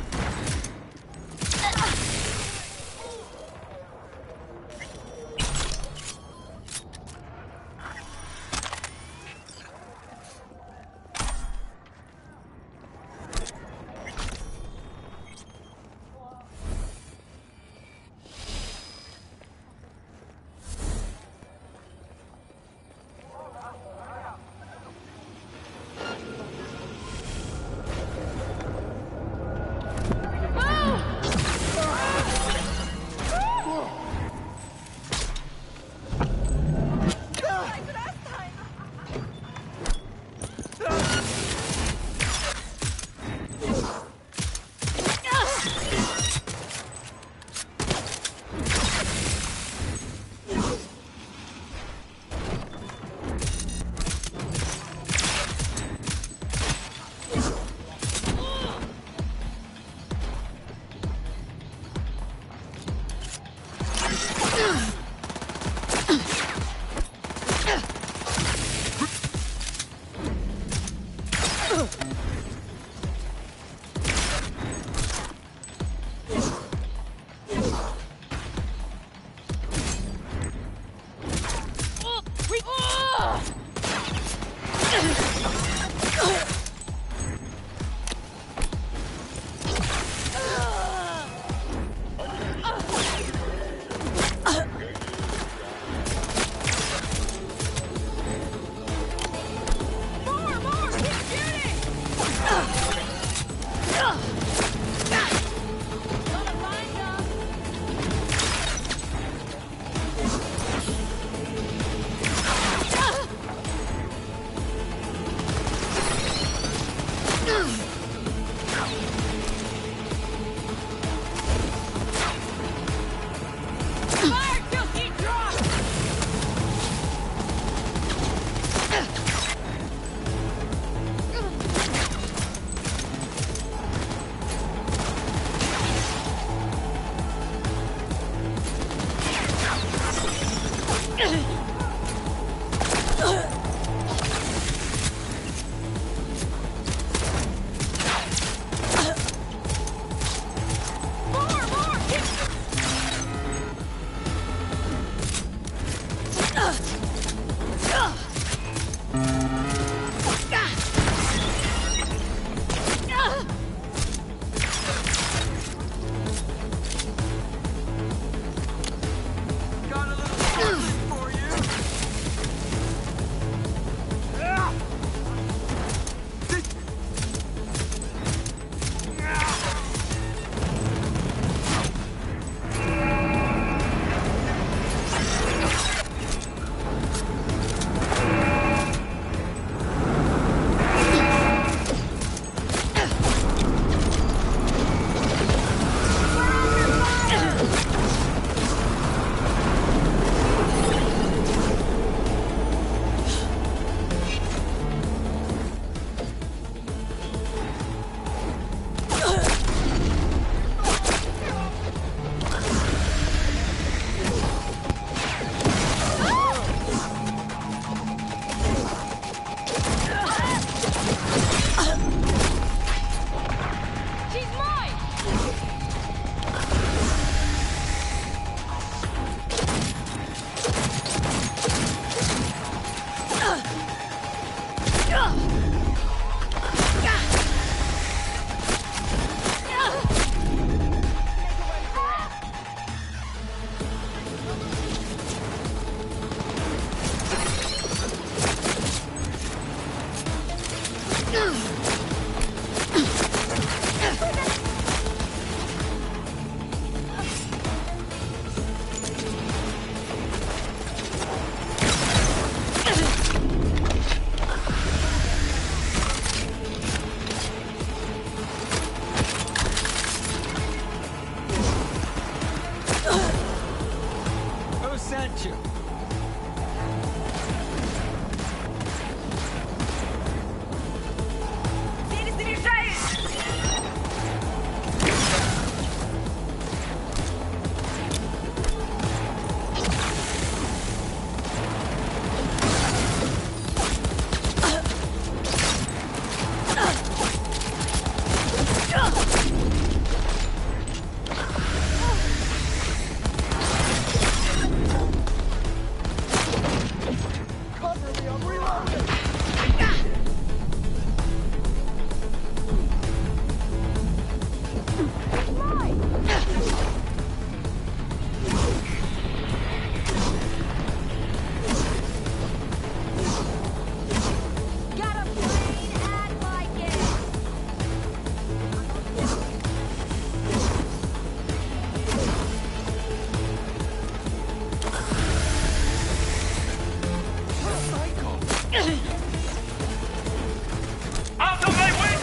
Out of my way!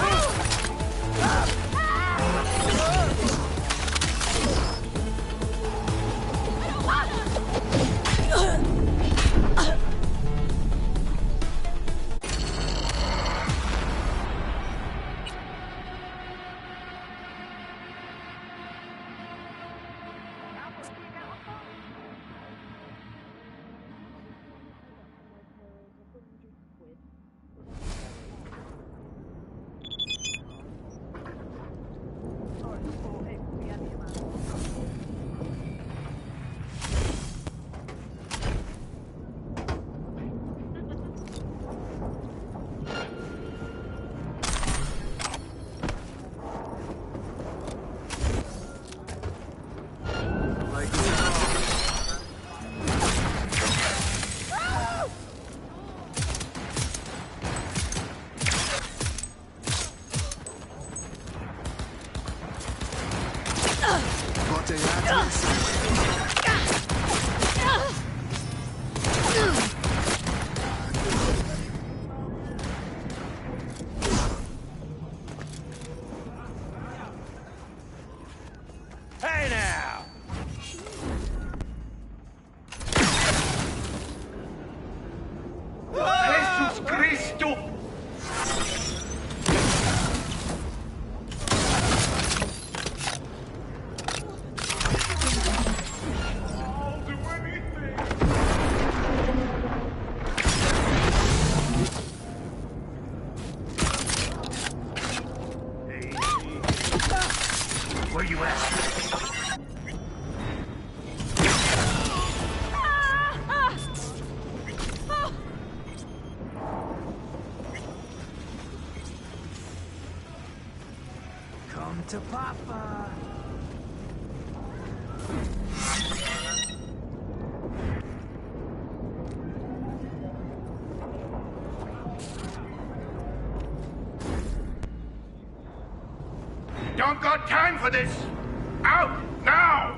Hey now! Jesus Cristo! I'll do anything! Hey. Where you at? Come to Papa. Don't got time for this. Out now.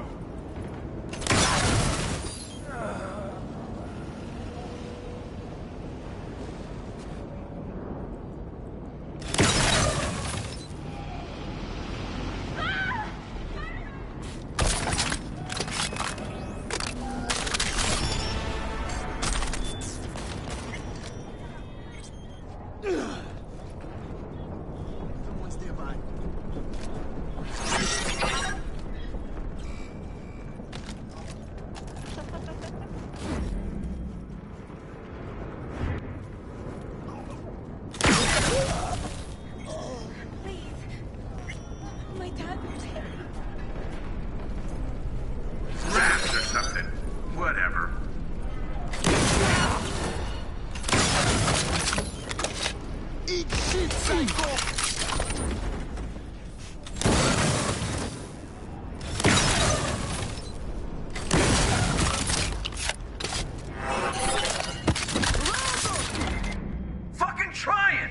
Someone's nearby. My dad was here. Rats or something. Whatever. Eat shit, psycho! Fucking trying!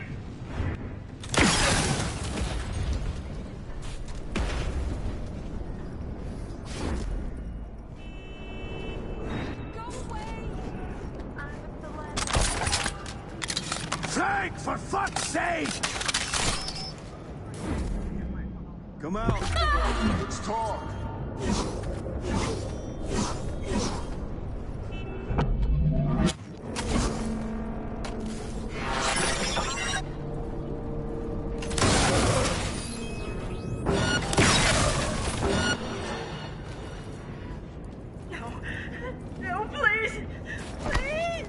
Go away! I'm the last. Tank, for fuck's sake! Come out. Let's talk. No, please! Please!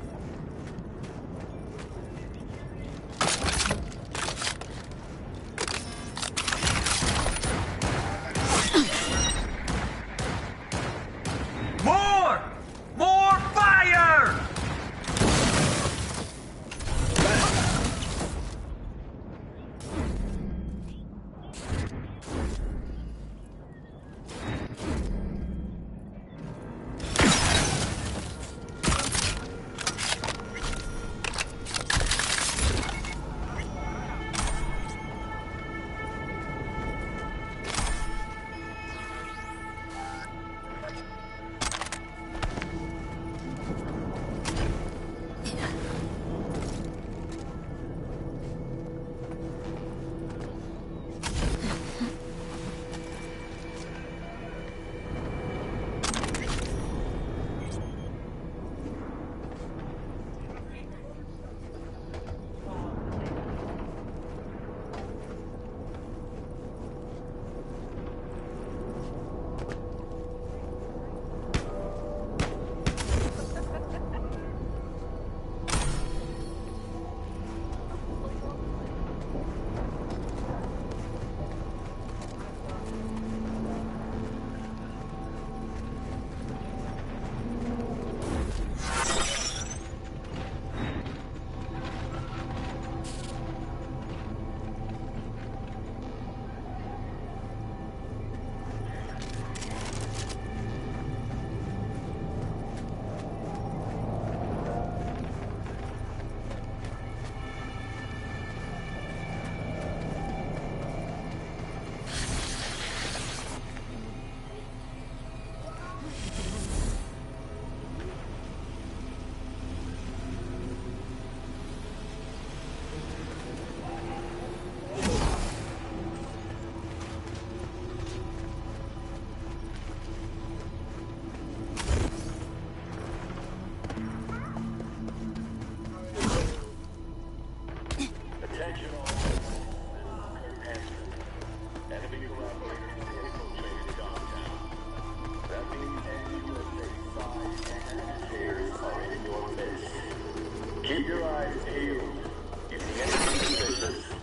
Move! Keep your eyes peeled. If you see anything suspicious,